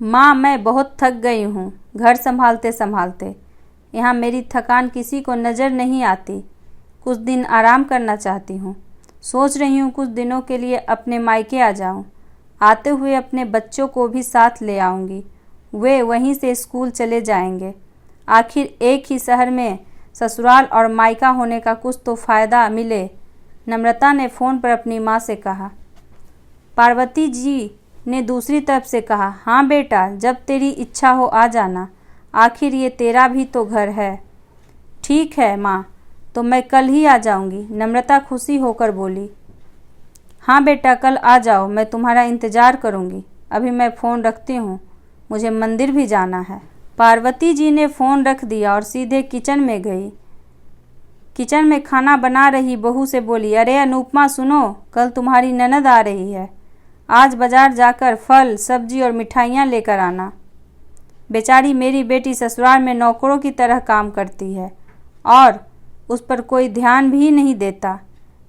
माँ, मैं बहुत थक गई हूँ घर संभालते संभालते। यहाँ मेरी थकान किसी को नज़र नहीं आती। कुछ दिन आराम करना चाहती हूँ। सोच रही हूँ कुछ दिनों के लिए अपने मायके आ जाऊँ। आते हुए अपने बच्चों को भी साथ ले आऊँगी। वे वहीं से स्कूल चले जाएंगे। आखिर एक ही शहर में ससुराल और मायका होने का कुछ तो फ़ायदा मिले। नम्रता ने फ़ोन पर अपनी माँ से कहा। पार्वती जी ने दूसरी तरफ से कहा, हाँ बेटा, जब तेरी इच्छा हो आ जाना। आखिर ये तेरा भी तो घर है। ठीक है माँ, तो मैं कल ही आ जाऊँगी। नम्रता खुशी होकर बोली। हाँ बेटा, कल आ जाओ, मैं तुम्हारा इंतज़ार करूँगी। अभी मैं फ़ोन रखती हूँ, मुझे मंदिर भी जाना है। पार्वती जी ने फ़ोन रख दिया और सीधे किचन में गई। किचन में खाना बना रही बहू से बोली, अरे अनुपमा सुनो, कल तुम्हारी ननद आ रही है। आज बाजार जाकर फल, सब्जी और मिठाइयाँ लेकर आना। बेचारी मेरी बेटी ससुराल में नौकरों की तरह काम करती है और उस पर कोई ध्यान भी नहीं देता।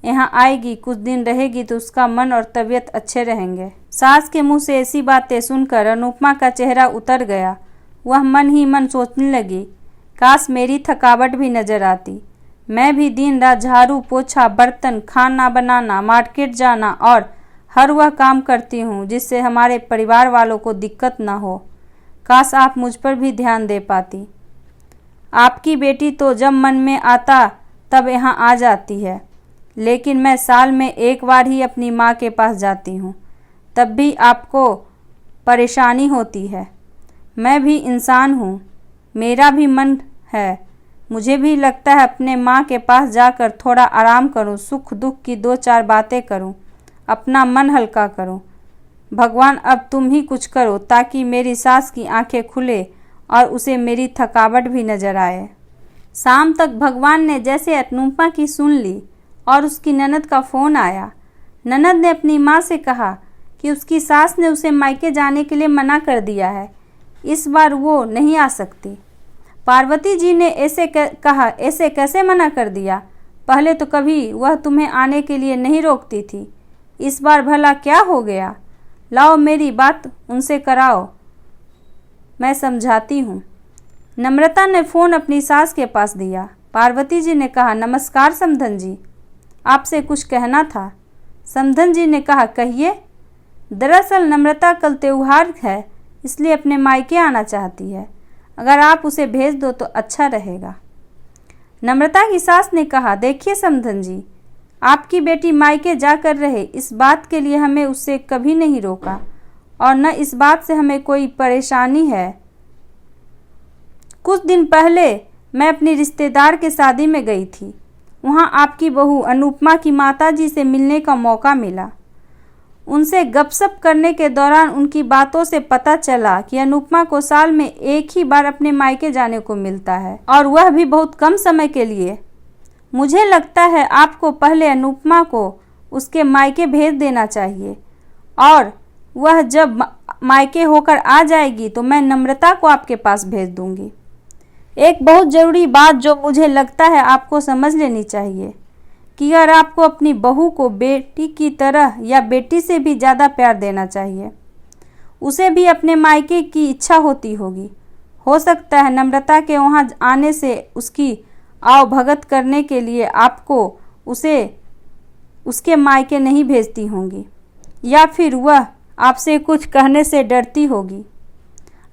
यहाँ आएगी, कुछ दिन रहेगी तो उसका मन और तबीयत अच्छे रहेंगे। सास के मुंह से ऐसी बातें सुनकर अनुपमा का चेहरा उतर गया। वह मन ही मन सोचने लगी, काश मेरी थकावट भी नजर आती। मैं भी दिन रात झाड़ू पोछा, बर्तन, खाना बनाना, मार्केट जाना और हर वह काम करती हूँ जिससे हमारे परिवार वालों को दिक्कत न हो। काश आप मुझ पर भी ध्यान दे पाती। आपकी बेटी तो जब मन में आता तब यहाँ आ जाती है, लेकिन मैं साल में एक बार ही अपनी माँ के पास जाती हूँ, तब भी आपको परेशानी होती है। मैं भी इंसान हूँ, मेरा भी मन है। मुझे भी लगता है अपने माँ के पास जाकर थोड़ा आराम करूँ, सुख दुख की दो चार बातें करूँ, अपना मन हल्का करूँ। भगवान, अब तुम ही कुछ करो ताकि मेरी सास की आंखें खुले और उसे मेरी थकावट भी नजर आए। शाम तक भगवान ने जैसे अनुपमा की सुन ली और उसकी ननद का फ़ोन आया। ननद ने अपनी माँ से कहा कि उसकी सास ने उसे मायके जाने के लिए मना कर दिया है, इस बार वो नहीं आ सकती। पार्वती जी ने ऐसे कहा, ऐसे कैसे मना कर दिया? पहले तो कभी वह तुम्हें आने के लिए नहीं रोकती थी, इस बार भला क्या हो गया? लाओ मेरी बात उनसे कराओ, मैं समझाती हूँ। नम्रता ने फ़ोन अपनी सास के पास दिया। पार्वती जी ने कहा, नमस्कार समधन जी, आपसे कुछ कहना था। समधन जी ने कहा, कहिए। दरअसल नम्रता कल त्योहार है, इसलिए अपने मायके आना चाहती है। अगर आप उसे भेज दो तो अच्छा रहेगा। नम्रता की सास ने कहा, देखिए समधन जी, आपकी बेटी मायके जाकर रहे, इस बात के लिए हमें उससे कभी नहीं रोका और न इस बात से हमें कोई परेशानी है। कुछ दिन पहले मैं अपनी रिश्तेदार के शादी में गई थी। वहाँ आपकी बहू अनुपमा की माताजी से मिलने का मौका मिला। उनसे गपशप करने के दौरान उनकी बातों से पता चला कि अनुपमा को साल में एक ही बार अपने मायके जाने को मिलता है और वह भी बहुत कम समय के लिए। मुझे लगता है आपको पहले अनुपमा को उसके मायके भेज देना चाहिए और वह जब मायके होकर आ जाएगी तो मैं नम्रता को आपके पास भेज दूंगी। एक बहुत ज़रूरी बात जो मुझे लगता है आपको समझ लेनी चाहिए कि अगर आपको अपनी बहू को बेटी की तरह या बेटी से भी ज़्यादा प्यार देना चाहिए। उसे भी अपने मायके की इच्छा होती होगी। हो सकता है नम्रता के वहाँ आने से उसकी आओ भगत करने के लिए आपको उसे उसके मायके नहीं भेजती होंगी या फिर वह आपसे कुछ कहने से डरती होगी।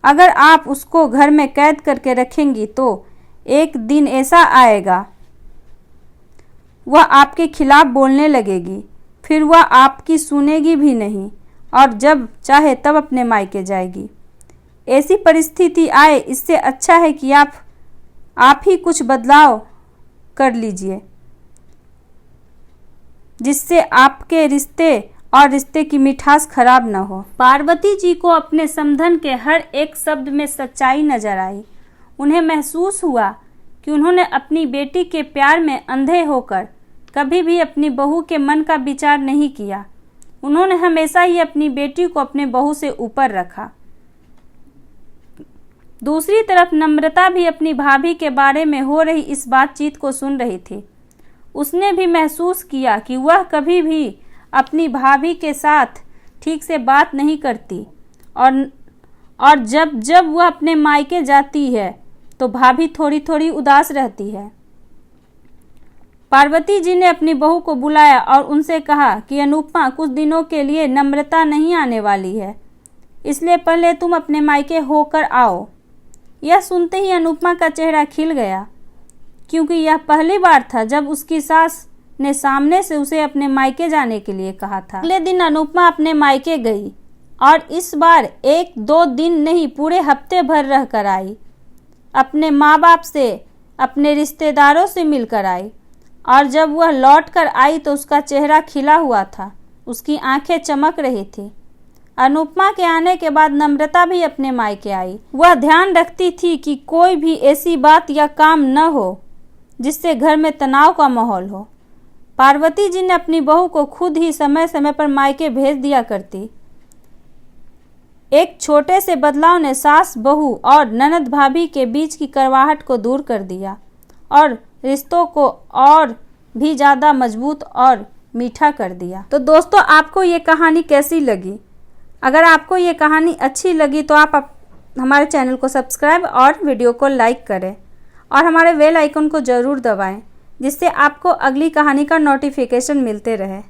अगर आप उसको घर में कैद करके रखेंगी तो एक दिन ऐसा आएगा वह आपके खिलाफ बोलने लगेगी, फिर वह आपकी सुनेगी भी नहीं और जब चाहे तब अपने मायके जाएगी। ऐसी परिस्थिति आए, इससे अच्छा है कि आप ही कुछ बदलाव कर लीजिए जिससे आपके रिश्ते और रिश्ते की मिठास खराब न हो। पार्वती जी को अपने समधन के हर एक शब्द में सच्चाई नजर आई। उन्हें महसूस हुआ कि उन्होंने अपनी बेटी के प्यार में अंधे होकर कभी भी अपनी बहू के मन का विचार नहीं किया। उन्होंने हमेशा ही अपनी बेटी को अपने बहू से ऊपर रखा। दूसरी तरफ नम्रता भी अपनी भाभी के बारे में हो रही इस बातचीत को सुन रही थी। उसने भी महसूस किया कि वह कभी भी अपनी भाभी के साथ ठीक से बात नहीं करती और जब जब वह अपने मायके जाती है तो भाभी थोड़ी थोड़ी उदास रहती है। पार्वती जी ने अपनी बहू को बुलाया और उनसे कहा कि अनुपमा, कुछ दिनों के लिए नम्रता नहीं आने वाली है, इसलिए पहले तुम अपने मायके होकर आओ। यह सुनते ही अनुपमा का चेहरा खिल गया, क्योंकि यह पहली बार था जब उसकी सास ने सामने से उसे अपने मायके जाने के लिए कहा था। अगले दिन अनुपमा अपने मायके गई और इस बार 1-2 दिन नहीं, पूरे हफ्ते भर रह कर आई। अपने माँ बाप से, अपने रिश्तेदारों से मिलकर आई और जब वह लौट कर आई तो उसका चेहरा खिला हुआ था, उसकी आंखें चमक रही थी। अनुपमा के आने के बाद नम्रता भी अपने मायके आई। वह ध्यान रखती थी कि कोई भी ऐसी बात या काम न हो जिससे घर में तनाव का माहौल हो। पार्वती जी ने अपनी बहू को खुद ही समय समय पर मायके भेज दिया करती। एक छोटे से बदलाव ने सास बहू और ननद भाभी के बीच की कड़वाहट को दूर कर दिया और रिश्तों को और भी ज़्यादा मजबूत और मीठा कर दिया। तो दोस्तों, आपको ये कहानी कैसी लगी? अगर आपको ये कहानी अच्छी लगी तो आप हमारे चैनल को सब्सक्राइब और वीडियो को लाइक करें और हमारे बेल आइकन को ज़रूर दबाएं, जिससे आपको अगली कहानी का नोटिफिकेशन मिलते रहे।